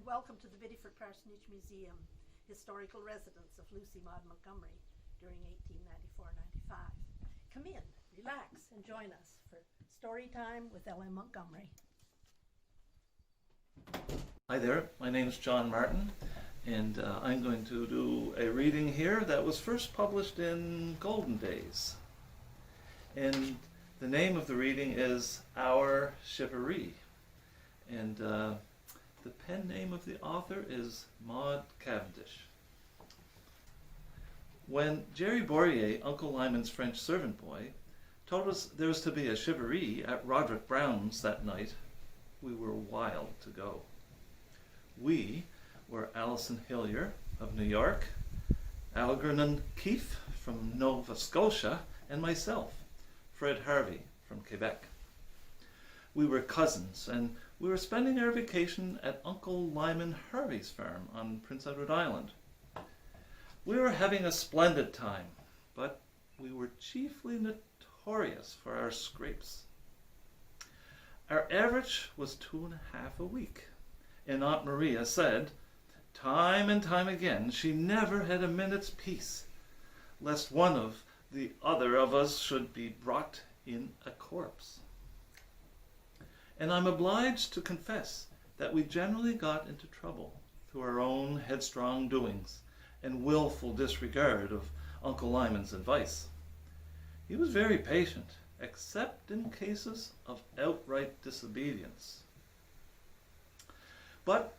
welcome to the Biddeford Parsonage Museum, historical residence of Lucy Maud Montgomery during 1894-95. Come in, relax, and join us for Storytime with Ellen Montgomery. Hi there, my name is John Martin, and I'm going to do a reading here that was first published in Golden Days. And the name of the reading is Our Charivari, and the pen name of the author is Maud Cavendish. When Jerry Bourrier, Uncle Lyman's French servant boy, told us there was to be a charivari at Roderick Brown's that night, we were wild to go. We were Alison Hillier of New York, Algernon Keefe from Nova Scotia, and myself, Fred Harvey from Quebec. We were cousins, and we were spending our vacation at Uncle Lyman Harvey's farm on Prince Edward Island. We were having a splendid time, but we were chiefly notorious for our scrapes. Our average was 2.5 a week, and Aunt Maria said, time and time again, she never had a minute's peace, lest one of the other of us should be brought in a corpse. And I'm obliged to confess that we generally got into trouble through our own headstrong doings and willful disregard of Uncle Lyman's advice. He was very patient, except in cases of outright disobedience. But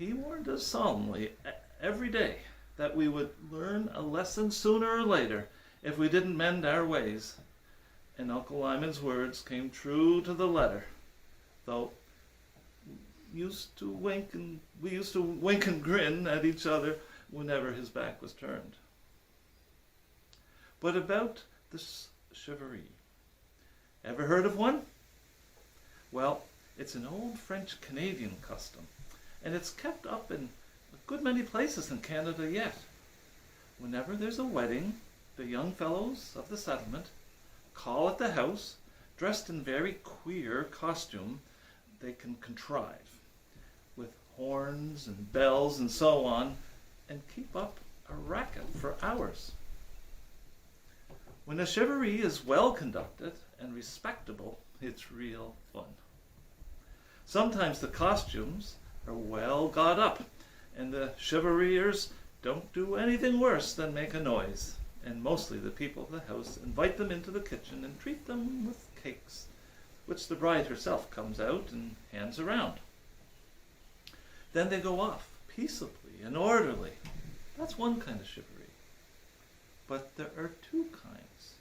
he warned us solemnly every day that we would learn a lesson sooner or later if we didn't mend our ways. And Uncle Lyman's words came true to the letter, though we used to wink and grin at each other whenever his back was turned. But about this charivari. Ever heard of one? Well, it's an old French-Canadian custom, and it's kept up in a good many places in Canada yet. Whenever there's a wedding, the young fellows of the settlement call at the house, dressed in very queer costume they can contrive, with horns and bells and so on, and keep up a racket for hours. When a charivari is well conducted and respectable, it's real fun. Sometimes the costumes are well got up, and the chevariers don't do anything worse than make a noise, and mostly the people of the house invite them into the kitchen and treat them with cakes, which the bride herself comes out and hands around. Then they go off peaceably and orderly. That's one kind of charivari. But there are two kinds,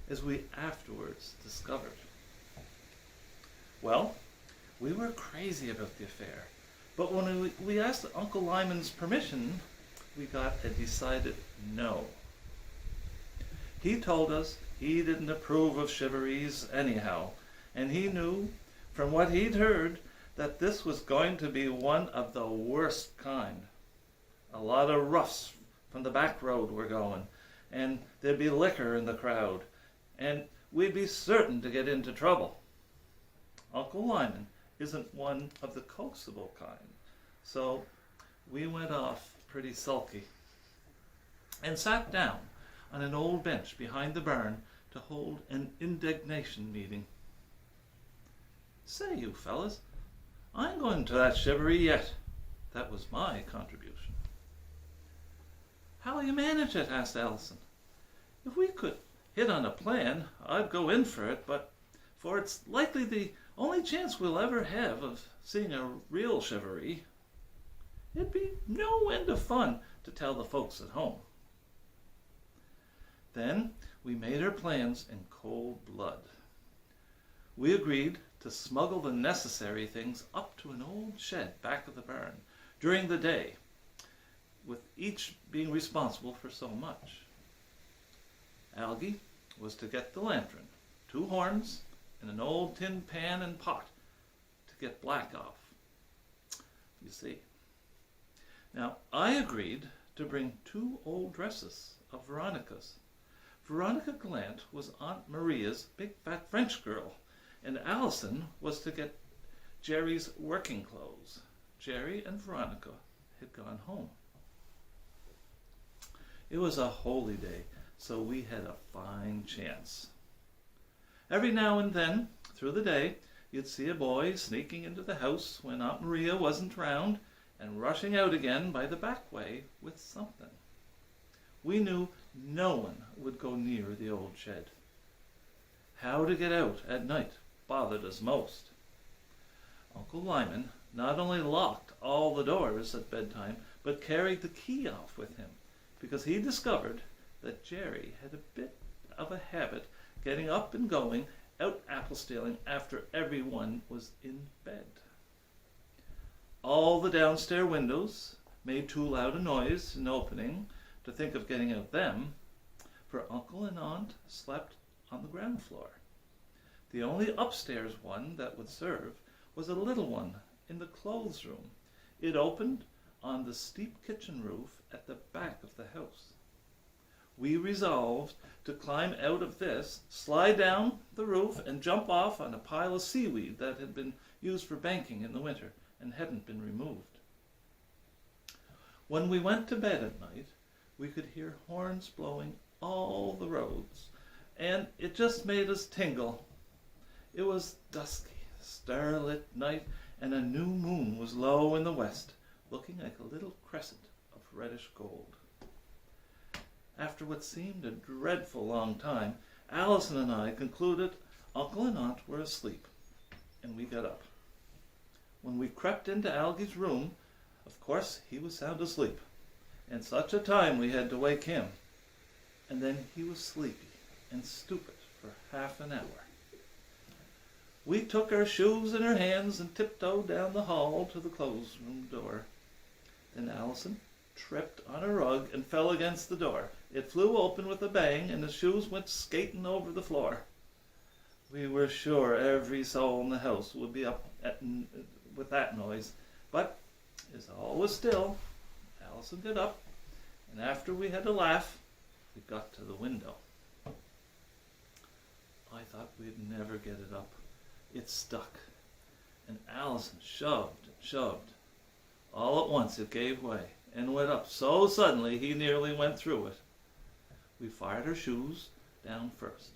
as we afterwards discovered. Well, we were crazy about the affair, but when we asked Uncle Lyman's permission, we got a decided no. He told us he didn't approve of charivaris anyhow, and he knew from what he'd heard that this was going to be one of the worst kind. A lot of roughs from the back road were going, and there'd be liquor in the crowd, and we'd be certain to get into trouble. Uncle Lyman isn't one of the coaxable kind, so we went off pretty sulky and sat down on an old bench behind the barn to hold an indignation meeting. Say, you fellas, I'm going to that charivari yet. That was my contribution. How'll you manage it? Asked Alison. If we could hit on a plan, I'd go in for it, for it's likely the only chance we'll ever have of seeing a real charivari. It'd be no end of fun to tell the folks at home. Then we made our plans in cold blood. We agreed to smuggle the necessary things up to an old shed back of the barn during the day, with each being responsible for so much. Algie was to get the lantern, 2 horns, and an old tin pan and pot to get black off. You see. Now, I agreed to bring 2 old dresses of Veronica's. Veronica Gallant was Aunt Maria's big fat French girl, and Alison was to get Jerry's working clothes, Jerry and Veronica had gone home. It was a holy day, so we had a fine chance. Every now and then, through the day, you'd see a boy sneaking into the house when Aunt Maria wasn't round and rushing out again by the back way with something. We knew no one would go near the old shed. How to get out at night bothered us most. Uncle Lyman not only locked all the doors at bedtime, but carried the key off with him, because he discovered that Jerry had a bit of a habit getting up and going out apple stealing after everyone was in bed. All the downstairs windows made too loud a noise in opening to think of getting out them, for Uncle and Aunt slept on the ground floor. The only upstairs one that would serve was a little one in the clothes room. It opened on the steep kitchen roof at the back of the house. We resolved to climb out of this, slide down the roof, and jump off on a pile of seaweed that had been used for banking in the winter and hadn't been removed. When we went to bed at night, we could hear horns blowing all the roads, and it just made us tingle. It was dusky, starlit night, and a new moon was low in the west, looking like a little crescent of reddish gold. After what seemed a dreadful long time, Allison and I concluded Uncle and Aunt were asleep, and we got up. When we crept into Algie's room, of course he was sound asleep, and such a time we had to wake him. And then he was sleepy and stupid for half an hour. We took our shoes in our hands and tiptoed down the hall to the clothes room door. Then Allison tripped on a rug and fell against the door. It flew open with a bang, and the shoes went skating over the floor. We were sure every soul in the house would be up with that noise, but as all was still, Allison got up, and after we had a laugh, we got to the window. I thought we'd never get it up. It stuck, and Allison shoved and shoved. All at once it gave way and went up so suddenly he nearly went through it. We fired our shoes down first.